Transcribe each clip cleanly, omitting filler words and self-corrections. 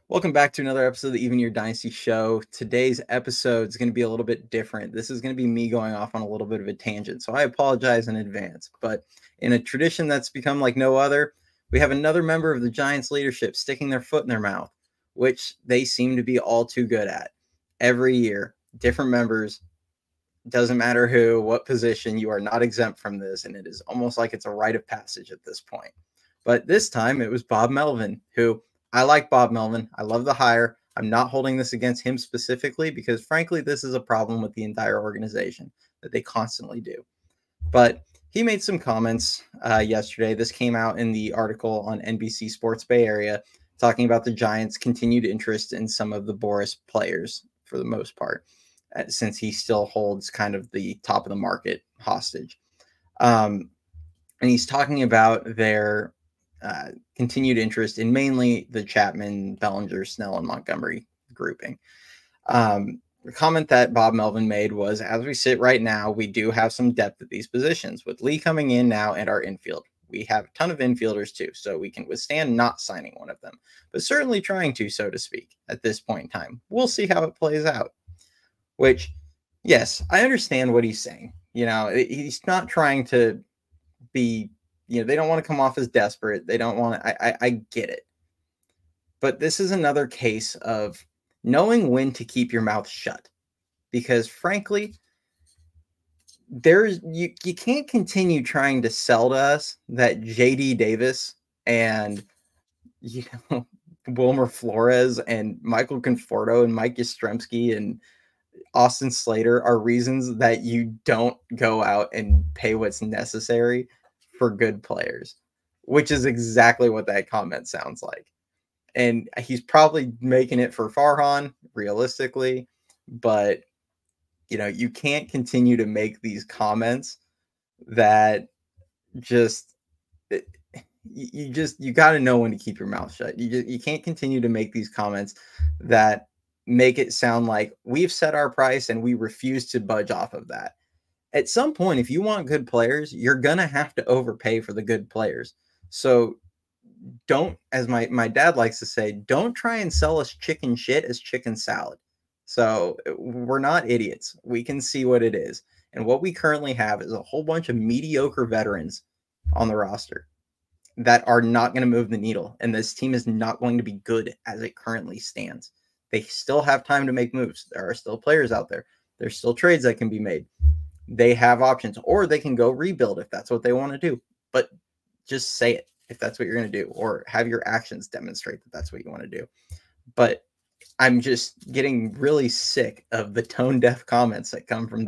Welcome back to another episode of the Even Your Dynasty Show. Today's episode is going to be a little bit different. This is going to be me going off on a little bit of a tangent, so I apologize in advance. But in a tradition that's become like no other, we have another member of the Giants leadership sticking their foot in their mouth, which they seem to be all too good at. Every year, different members, doesn't matter who, what position, you are not exempt from this, and it is almost like it's a rite of passage at this point. But this time it was Bob Melvin, who I like Bob Melvin. I love the hire. I'm not holding this against him specifically because, frankly, this is a problem with the entire organization that they constantly do. But he made some comments yesterday. This came out in the article on NBC Sports Bay Area talking about the Giants' continued interest in some of the Boras players for the most part, since he still holds kind of the top of the market hostage. And he's talking about their continued interest in mainly the Chapman, Bellinger, Snell, and Montgomery grouping. The comment that Bob Melvin made was, as we sit right now, we do have some depth at these positions. With Lee coming in now and our infield, we have a ton of infielders too, so we can withstand not signing one of them, but certainly trying to, so to speak, at this point in time. We'll see how it plays out. Which, yes, I understand what he's saying. You know, he's not trying to be, they don't want to come off as desperate. They don't want to, I get it. But this is another case of knowing when to keep your mouth shut. Because frankly, you can't continue trying to sell to us that JD Davis and Wilmer Flores and Michael Conforto and Mike Yastrzemski and Austin Slater are reasons that you don't go out and pay what's necessary for good players, which is exactly what that comment sounds like. And he's probably making it for Farhan, realistically, but you can't continue to make these comments that you got to know when to keep your mouth shut. You can't continue to make these comments that make it sound like we've set our price and we refuse to budge off of that. At some point, if you want good players, you're going to have to overpay for the good players. So don't, as my dad likes to say, don't try and sell us chicken shit as chicken salad. So we're not idiots. We can see what it is. And what we currently have is a whole bunch of mediocre veterans on the roster that are not going to move the needle. And this team is not going to be good as it currently stands. They still have time to make moves. There are still players out there. There's still trades that can be made. They have options, or they can go rebuild if that's what they want to do. But just say it if that's what you're going to do, or have your actions demonstrate that that's what you want to do. But I'm just getting really sick of the tone-deaf comments that come from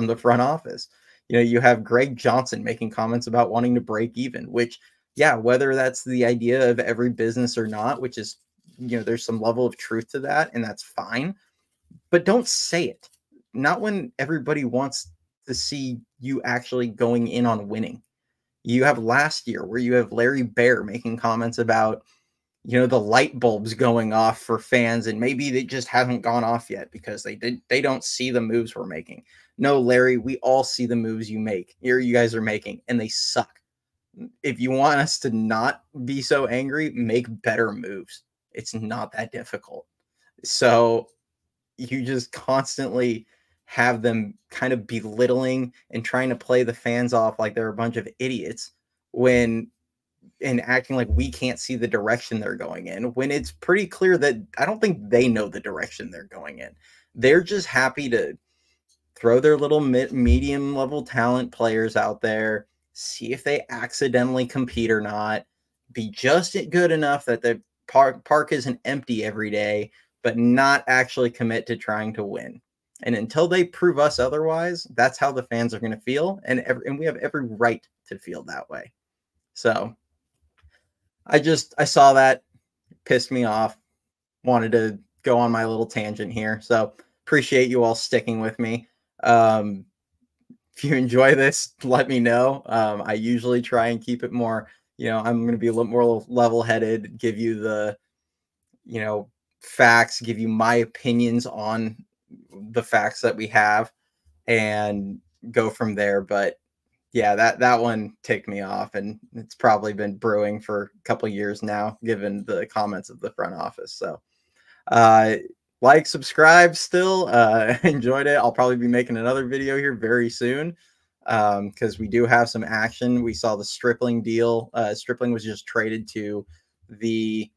the front office. You have Greg Johnson making comments about wanting to break even, which, yeah, whether that's the idea of every business or not, which is, there's some level of truth to that, and that's fine. But don't say it. Not when everybody wants to see you actually going in on winning. You have last year where you have Larry Baer making comments about, the light bulbs going off for fans, and maybe they just haven't gone off yet because they don't see the moves we're making. No, Larry, we all see the moves you guys are making, and they suck. If you want us to not be so angry, make better moves. It's not that difficult. So you just constantly have them kind of belittling and trying to play the fans off like they're a bunch of idiots and acting like we can't see the direction they're going in, when it's pretty clear that I don't think they know the direction they're going in. They're just happy to throw their little medium level talent players out there, see if they accidentally compete or not, be just good enough that the park isn't empty every day, but not actually commit to trying to win. And until they prove us otherwise, that's how the fans are going to feel. And we have every right to feel that way. So I saw that, pissed me off, wanted to go on my little tangent here. So appreciate you all sticking with me. If you enjoy this, let me know. I usually try and keep it more, I'm going to be a little more level-headed, give you the, facts, give you my opinions on the facts that we have, and go from there. But Yeah, that one ticked me off, and it's probably been brewing for a couple years now, given the comments of the front office. So, uh, like, subscribe still. Enjoyed it. I'll probably be making another video here very soon because we do have some action. We saw the Stripling deal. Stripling was just traded to the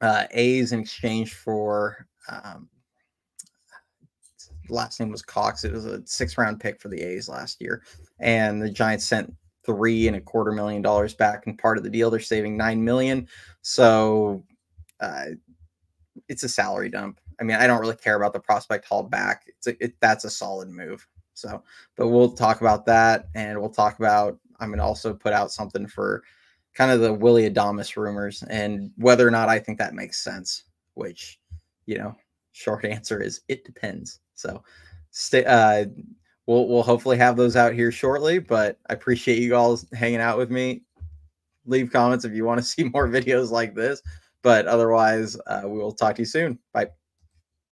A's in exchange for last name was Cox. It was a 6th-round pick for the A's last year, and the Giants sent $3.25 million back in part of the deal. They're saving $9 million. So it's a salary dump. I mean, I don't really care about the prospect haul back. That's a solid move. So, but we'll talk about that, and we'll talk about. I'm going to also put out something for kind of the Willy Adames rumors and whether or not I think that makes sense. Which, short answer is it depends. So, stay. We'll hopefully have those out here shortly. But I appreciate you all hanging out with me. Leave comments if you want to see more videos like this. But otherwise, we will talk to you soon. Bye.